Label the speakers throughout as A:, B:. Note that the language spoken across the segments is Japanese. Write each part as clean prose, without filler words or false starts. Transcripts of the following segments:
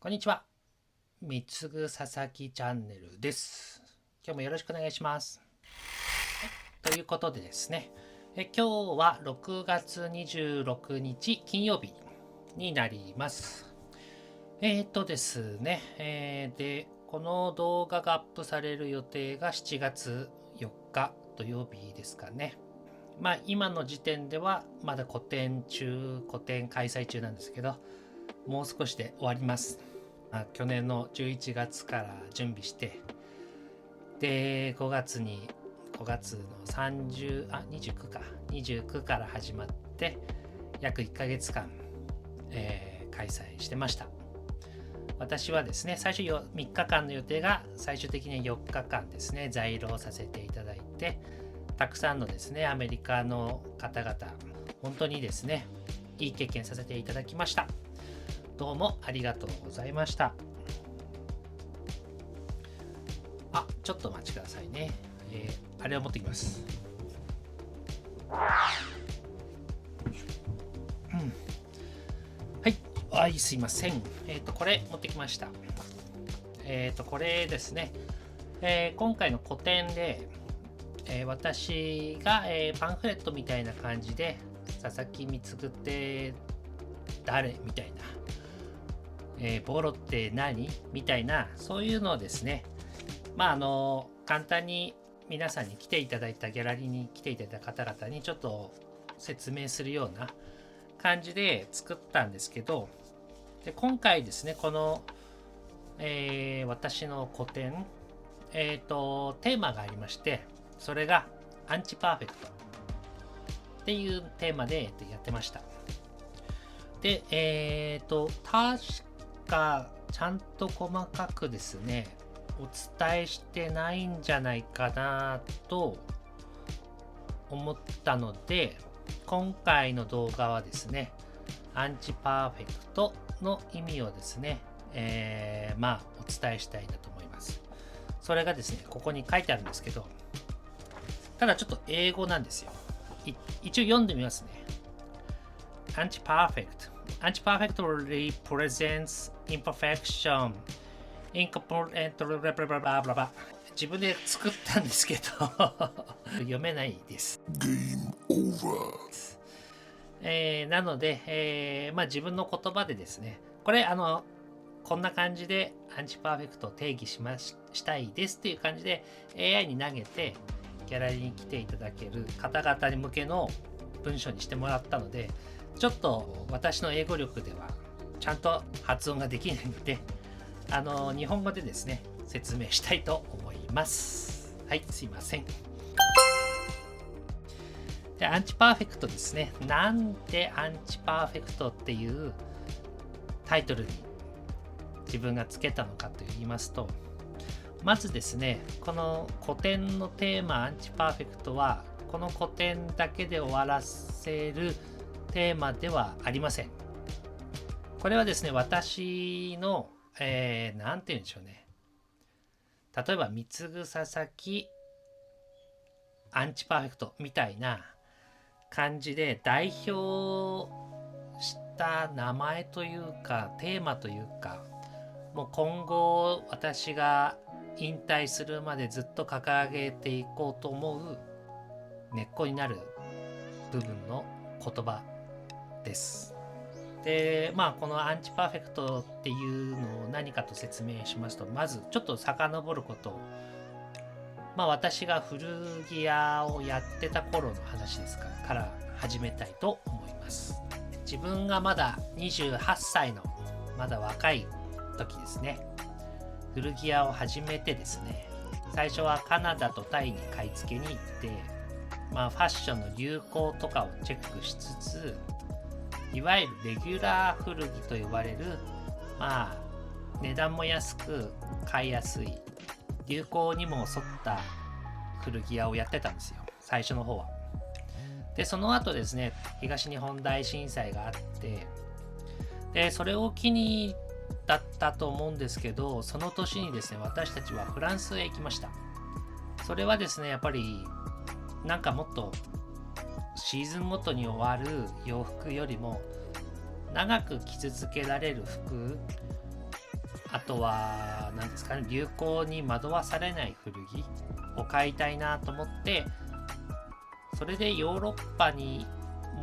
A: こんにちは。みつぐ佐々木チャンネルです。今日もよろしくお願いします。ということでですね、今日は6月26日金曜日になります。ですね、で、この動画がアップされる予定が7月4日土曜日ですかね。今の時点ではまだ個展開催中なんですけど、もう少しで終わります。去年の11月から準備して、で5月の29から始まって約1ヶ月間、開催してました。私はですね、最初3日間の予定が最終的に4日間ですね、在廊させていただいて、たくさんのですね、アメリカの方々、本当にですね、いい経験させていただきました。どうもありがとうございました。ちょっとお待ちくださいね。あれを持ってきます。はい、すいません。これ持ってきました。これですね。今回の個展で、私が、パンフレットみたいな感じで、佐々木貢って誰みたいな、ボロって何みたいな、そういうのをですね、簡単に皆さんに来ていただいたギャラリーに来ていただいた方々にちょっと説明するような感じで作ったんですけど、で今回ですね、この、私の個展、テーマがありまして、それがアンチパーフェクトっていうテーマでやってました。で、確かちゃんと細かくですね、お伝えしてないんじゃないかなと思ったので、今回の動画はですね、アンチパーフェクトの意味をですね、お伝えしたいなと思います。それがですね、ここに書いてあるんですけど、ただちょっと英語なんですよ。一応読んでみますね。アンチパーフェクト。アンチパーフェクト represents imperfection incomplete 自分で作ったんですけど読めないです。
B: Game over。
A: なので、自分の言葉でですね、これこんな感じでアンチパーフェクトを定義したいですっていう感じで AI に投げてギャラリーに来ていただける方々に向けの文章にしてもらったので、ちょっと私の英語力ではちゃんと発音ができないので、日本語でですね、説明したいと思います。はい、すいません。で、アンチパーフェクトですね。なんでアンチパーフェクトっていうタイトルに自分がつけたのかと言いますと、まずですね、この古典のテーマアンチパーフェクトは、この古典だけで終わらせるテーマではありません。これはですね、私のなんて言うんでしょうね。例えば、みつぐ佐々木アンチパーフェクトみたいな感じで代表した名前というか、テーマというか、もう今後私が引退するまでずっと掲げていこうと思う根っこになる部分の言葉です。で、このアンチパーフェクトっていうのを何かと説明しますと、まずちょっと遡ることを、私が古着屋をやってた頃の話ですから始めたいと思います。自分がまだ28歳のまだ若い時ですね、古着屋を始めてですね、最初はカナダとタイに買い付けに行って、ファッションの流行とかをチェックしつつ、いわゆるレギュラー古着と呼ばれる、値段も安く買いやすい、流行にも沿った古着屋をやってたんですよ、最初の方は。で、その後ですね、東日本大震災があって、で、それを機にだったと思うんですけど、その年にですね、私たちはフランスへ行きました。それはですね、やっぱりなんかもっとシーズンごとに終わる洋服よりも長く着続けられる服あとは何ですかね、流行に惑わされない古着を買いたいなと思って、それでヨーロッパに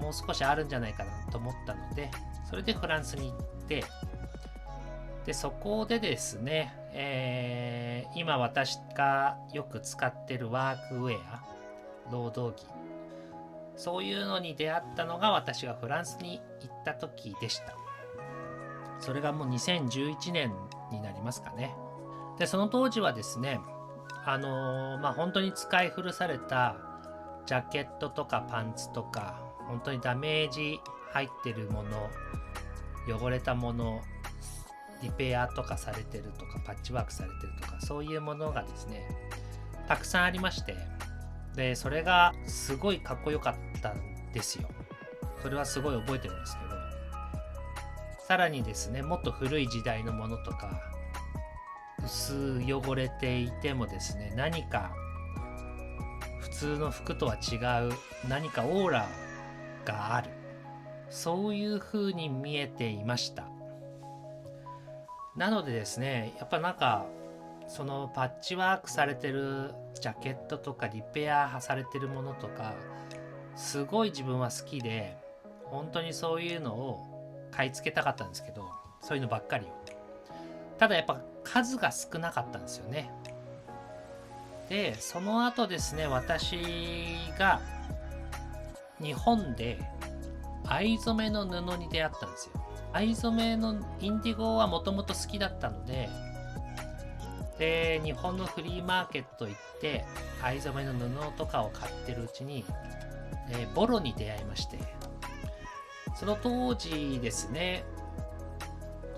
A: もう少しあるんじゃないかなと思ったので、それでフランスに行って、でそこでですね、今私がよく使ってるワークウェア、労働着、そういうのに出会ったのが私がフランスに行った時でした。それがもう2011年になりますかね。でその当時はですね、本当に使い古されたジャケットとかパンツとか、本当にダメージ入ってるもの、汚れたもの、リペアとかされてるとか、パッチワークされてるとか、そういうものがですね、たくさんありまして、でそれがすごいかっこよかったんですよ。それはすごい覚えてるんですけど、さらにですね、もっと古い時代のものとか、薄汚れていてもですね、何か普通の服とは違う何かオーラがある、そういう風に見えていました。なのでですね、やっぱなんかそのパッチワークされてるジャケットとかリペアされてるものとか、すごい自分は好きで、本当にそういうのを買い付けたかったんですけど、そういうのばっかりを。ただやっぱ数が少なかったんですよね。でその後ですね、私が日本で藍染めの布に出会ったんですよ。藍染めのインディゴはもともと好きだったので、日本のフリーマーケット行って藍染めの布とかを買ってるうちに、ボロに出会いまして、その当時ですね、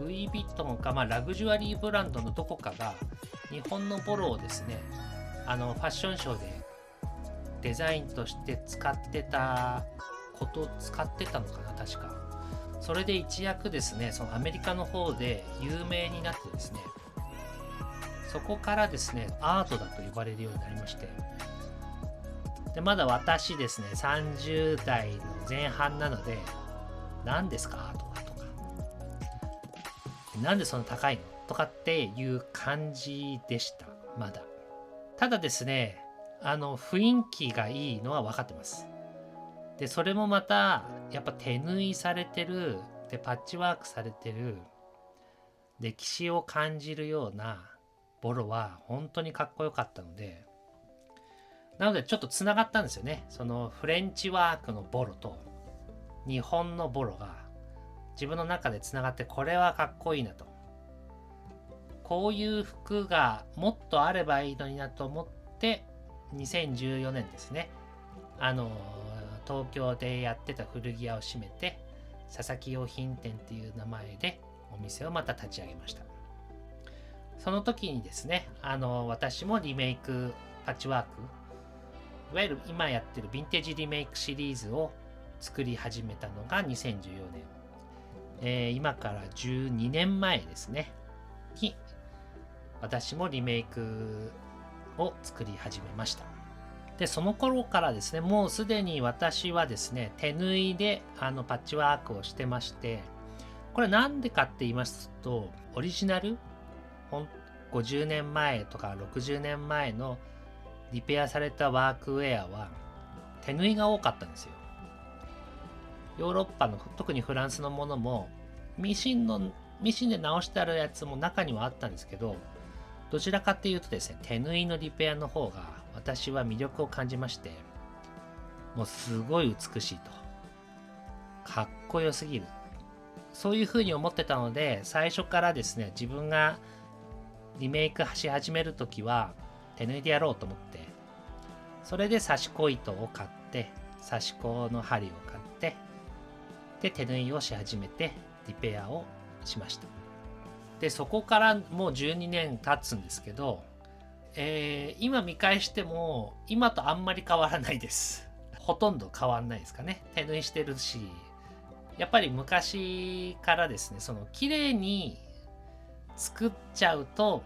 A: ルイ・ヴィトンか、ラグジュアリーブランドのどこかが日本のボロをですね、ファッションショーでデザインとして使ってたのかな、確か。それで一躍ですね、そのアメリカの方で有名になってですね、そこからですね、アートだと呼ばれるようになりまして、でまだ私ですね、30代の前半なので、何ですかアートはとか、なんでそんな高いのとかっていう感じでした。まだただですね、雰囲気がいいのは分かってます。でそれもまたやっぱ手縫いされてる、でパッチワークされてる、歴史を感じるようなボロは本当にかっこよかったので、なのでちょっとつながったんですよね。そのフレンチワークのボロと日本のボロが自分の中でつながって、これはかっこいいなと、こういう服がもっとあればいいのになと思って、2014年ですね、東京でやってた古着屋を閉めて、佐々木用品店っていう名前でお店をまた立ち上げました。その時にですね、私もリメイクパッチワーク、いわゆる今やってるヴィンテージリメイクシリーズを作り始めたのが2014年、今から12年前ですねに、私もリメイクを作り始めました。でその頃からですね、もうすでに私はですね、手縫いでパッチワークをしてまして、これなんでかって言いますと、オリジナル50年前とか60年前のリペアされたワークウェアは手縫いが多かったんですよ。ヨーロッパの特にフランスのものもミシンで直してあるやつも中にはあったんですけど、どちらかっていうとですね、手縫いのリペアの方が私は魅力を感じまして、もうすごい美しいと、かっこよすぎる、そういう風に思ってたので、最初からですね、自分がリメイクし始めるときは手縫いでやろうと思って、それで刺し子糸を買って、刺し子の針を買って、で手縫いをし始めてリペアをしました。でそこからもう12年経つんですけど、今見返しても今とあんまり変わらないです。ほとんど変わんないですかね。手縫いしてるし、やっぱり昔からですね、その綺麗に作っちゃうと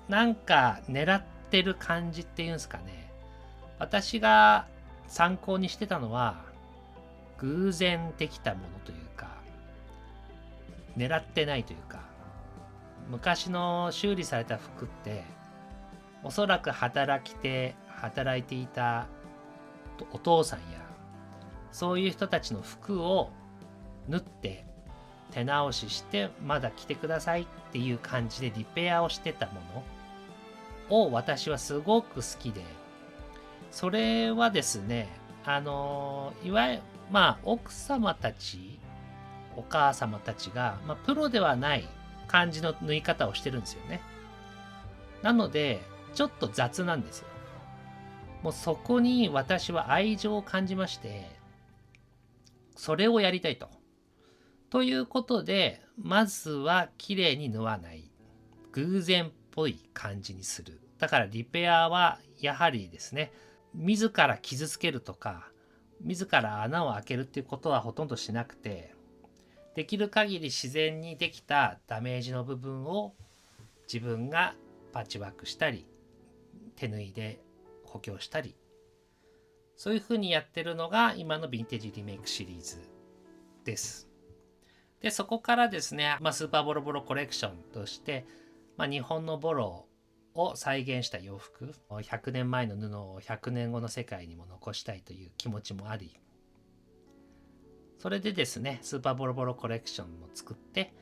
A: なんか狙ってる感じっていうんですかね。私が参考にしてたのは偶然できたものというか、狙ってないというか、昔の修理された服っておそらく働いていたお父さんやそういう人たちの服を縫って手直ししてまだ着てくださいっていう感じでリペアをしてたものを私はすごく好きで、それはですね、いわゆる奥様たちお母様たちが、プロではない感じの縫い方をしてるんですよね。なのでちょっと雑なんですよ。もうそこに私は愛情を感じまして、それをやりたいと。ということで、まずは綺麗に縫わない。偶然っぽい感じにする。だからリペアはやはりですね、自ら傷つけるとか、自ら穴を開けるっていうことはほとんどしなくて、できる限り自然にできたダメージの部分を自分がパッチワークしたり、手縫いで補強したり、そういう風にやってるのが今のヴィンテージリメイクシリーズです。で、そこからですね、スーパーボロボロコレクションとして、日本のボロを再現した洋服、100年前の布を100年後の世界にも残したいという気持ちもあり、それでですね、スーパーボロボロコレクションを作って、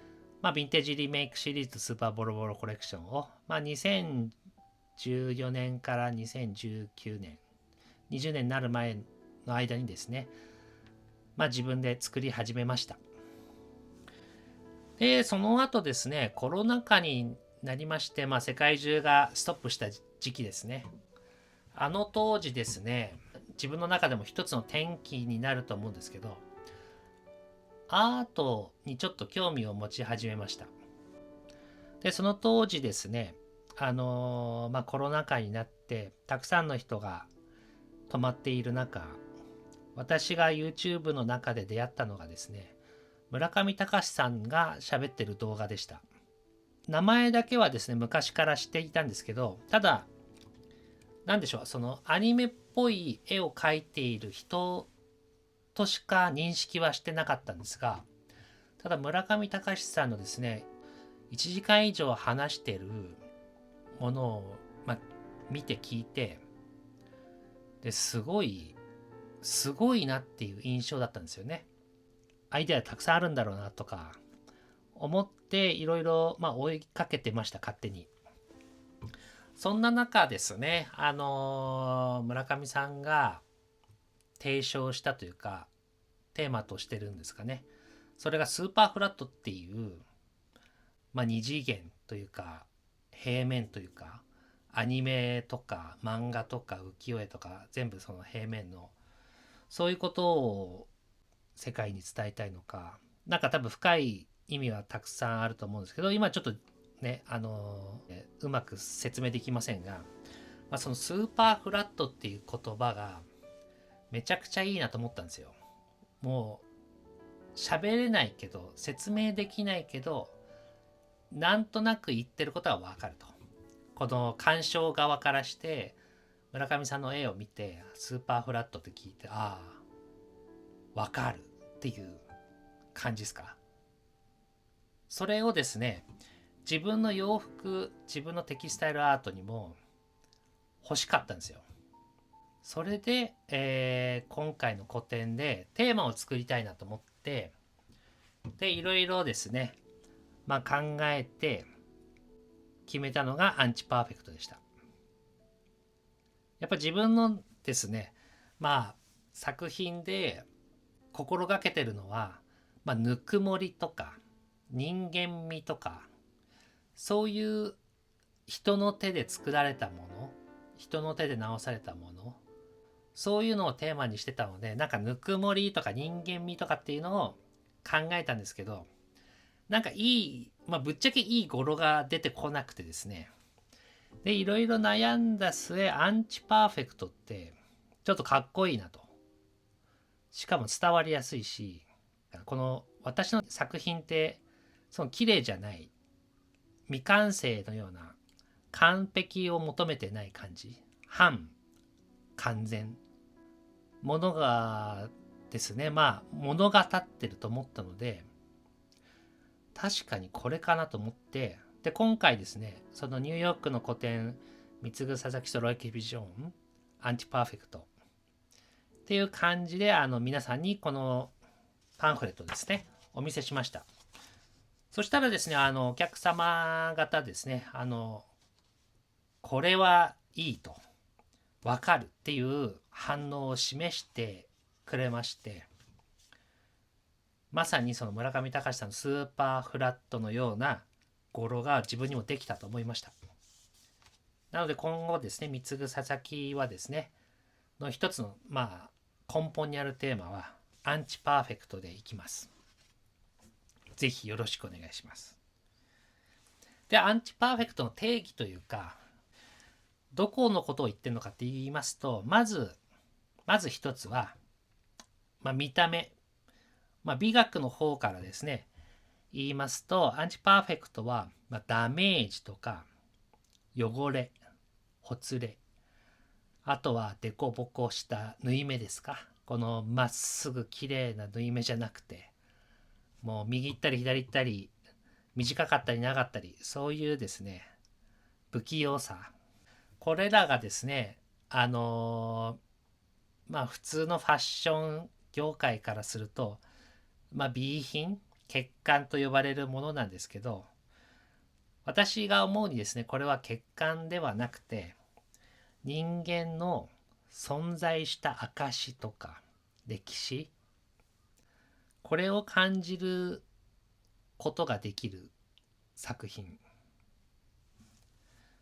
A: ヴィンテージリメイクシリーズスーパーボロボロコレクションを、2014年から2019年、20年になる前の間にですね、自分で作り始めました。で、その後ですね、コロナ禍になりまして、世界中がストップした時期ですね。あの当時ですね、自分の中でも一つの転機になると思うんですけど、アートにちょっと興味を持ち始めました。で、その当時ですね、コロナ禍になってたくさんの人が泊まっている中、私が YouTube の中で出会ったのがですね、村上隆さんが喋ってる動画でした。名前だけはですね、昔から知っていたんですけど、ただ、なんでしょう、そのアニメっぽい絵を描いている人としか認識はしてなかったんですが、ただ村上隆さんのですね、1時間以上話してるものを、見て聞いて、ですごいなっていう印象だったんですよね。アイデアたくさんあるんだろうなとか思っていろいろ追いかけてました、勝手に。そんな中ですね、村上さんが提唱したというかテーマとしてるんですかね。それがスーパーフラットっていう、二次元というか平面というかアニメとか漫画とか浮世絵とか全部その平面のそういうことを世界に伝えたいのか、多分深い意味はたくさんあると思うんですけど、今ちょっとね、うまく説明できませんが、そのスーパーフラットっていう言葉がめちゃくちゃいいなと思ったんですよ。もう喋れないけど説明できないけどなんとなく言ってることはわかると。この鑑賞側からして村上さんの絵を見てスーパーフラットって聞いて、ああわかるっていう感じですか。それをですね、自分の洋服、自分のテキスタイルアートにも欲しかったんですよ。それで、今回の個展でテーマを作りたいなと思って、でいろいろですね、考えて決めたのがアンチパーフェクトでした。やっぱ自分のですね、作品で心がけてるのは、ぬくもりとか人間味とか、そういう人の手で作られたもの、人の手で直されたもの、そういうのをテーマにしてたので、ぬくもりとか人間味とかっていうのを考えたんですけど、ぶっちゃけいい語呂が出てこなくてですね。で、いろいろ悩んだ末、アンチパーフェクトってちょっとかっこいいなと。しかも伝わりやすいし、この私の作品ってその綺麗じゃない、未完成のような完璧を求めてない感じ、反完全ものがですね、物語ってると思ったので、確かにこれかなと思ってで、今回ですね、そのニューヨークの個展、三つぐ佐々木ソロエキビジョン、アンチパーフェクトっていう感じで、皆さんにこのパンフレットですね、お見せしました。そしたらですね、お客様方ですね、これはいいと、わかるっていう反応を示してくれまして、まさにその村上隆さんのスーパーフラットのような語呂が自分にもできたと思いました。なので今後ですね、三つぐ佐々木はですね、の一つの、根本にあるテーマは、アンチパーフェクトでいきます。ぜひよろしくお願いします。で、アンチパーフェクトの定義というか、どこのことを言ってるのかって言いますと、まず一つは、見た目。美学の方からですね、言いますと、アンチパーフェクトは、ダメージとか、汚れ、ほつれ、あとはデコボコした縫い目ですか。このまっすぐ綺麗な縫い目じゃなくて、もう右行ったり左行ったり、短かったり長かったり、そういうですね、不器用さ。これらがですね、普通のファッション業界からすると、B 品、欠陥と呼ばれるものなんですけど、私が思うにですね、これは欠陥ではなくて、人間の存在した証とか歴史、これを感じることができる作品。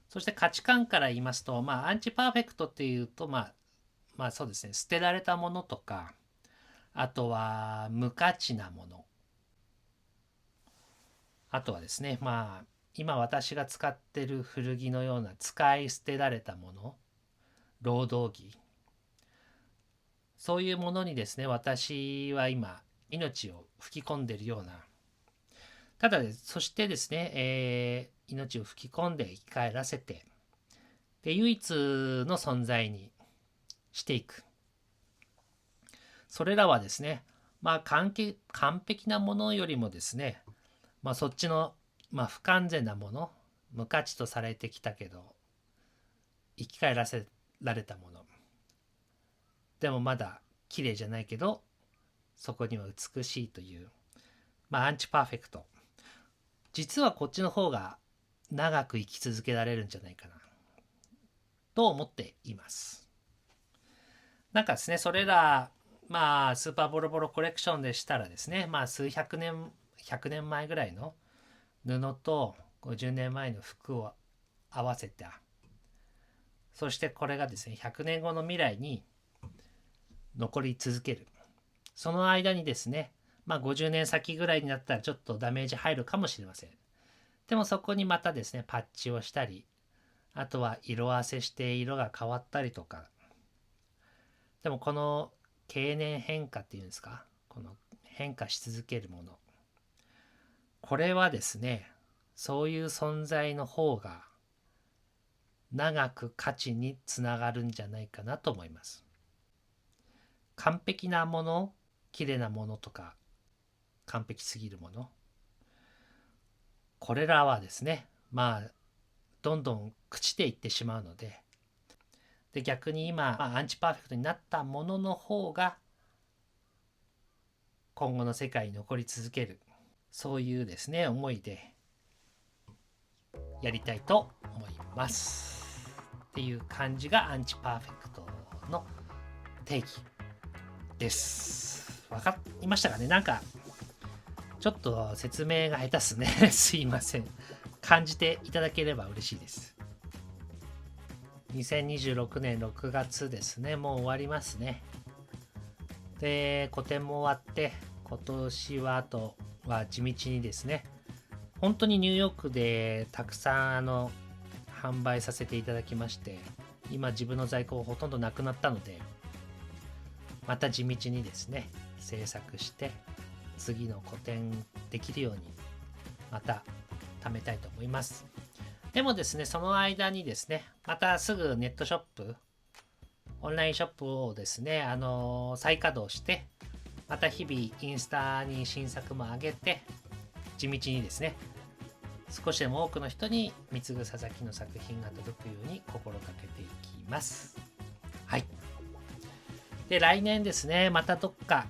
A: そして価値観から言いますと、アンチパーフェクトっていうと、そうですね、捨てられたものとか、あとは無価値なもの。あとはですね、今私が使ってる古着のような使い捨てられたもの、労働着。そういうものにですね、私は今、命を吹き込んでいるような。ただそしてですね、命を吹き込んで生き返らせて、で、唯一の存在にしていく。それらはですね、完璧なものよりもですね、そっちの、不完全なもの、無価値とされてきたけど、生き返らせられたもの。でもまだ綺麗じゃないけど、そこには美しいという、アンチパーフェクト。実はこっちの方が長く生き続けられるんじゃないかな、と思っています。なんかですね、それら、スーパーボロボロコレクションでしたらですね、数百年、100年前ぐらいの布と50年前の服を合わせた。そしてこれがですね、100年後の未来に残り続ける。その間にですね、50年先ぐらいになったらちょっとダメージ入るかもしれません。でもそこにまたですね、パッチをしたり、あとは色あせして色が変わったりとか。でもこの経年変化っていうんですか、この変化し続けるもの。これはですね、そういう存在の方が長く価値につながるんじゃないかなと思います。完璧なもの、綺麗なものとか、完璧すぎるもの。これらはですね、どんどん朽ちていってしまうので、逆に今、アンチパーフェクトになったものの方が、今後の世界に残り続ける、そういうですね、思いでやりたいと思います。っていう感じがアンチパーフェクトの定義です。わかりましたかね。なんかちょっと説明が下手っすね。すいません。感じていただければ嬉しいです。2026年6月ですね。もう終わりますね。で、個展も終わって、今年はあとは地道にですね、本当にニューヨークでたくさん販売させていただきまして、今自分の在庫ほとんどなくなったので、また地道にですね、制作して次の個展できるようにまた貯めたいと思います。でもですね、その間にですね、またすぐネットショップ、オンラインショップをですね、再稼働して、また日々インスタに新作も上げて、地道にですね、少しでも多くの人に三つぐ佐々木の作品が届くように心がけていきます。はい。で、来年ですね、またどっか、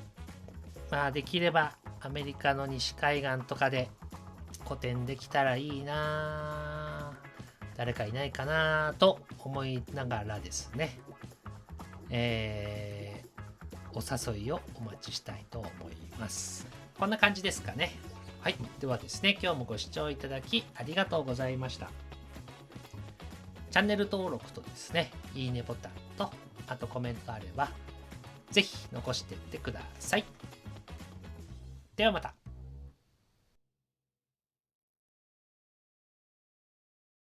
A: できればアメリカの西海岸とかで個展できたらいいな、誰かいないかなと思いながらですね、お誘いをお待ちしたいと思います。こんな感じですかね。はい。ではですね、今日もご視聴いただきありがとうございました。チャンネル登録とですね、いいねボタンと、あとコメントあれば、ぜひ残していってください。ではまた。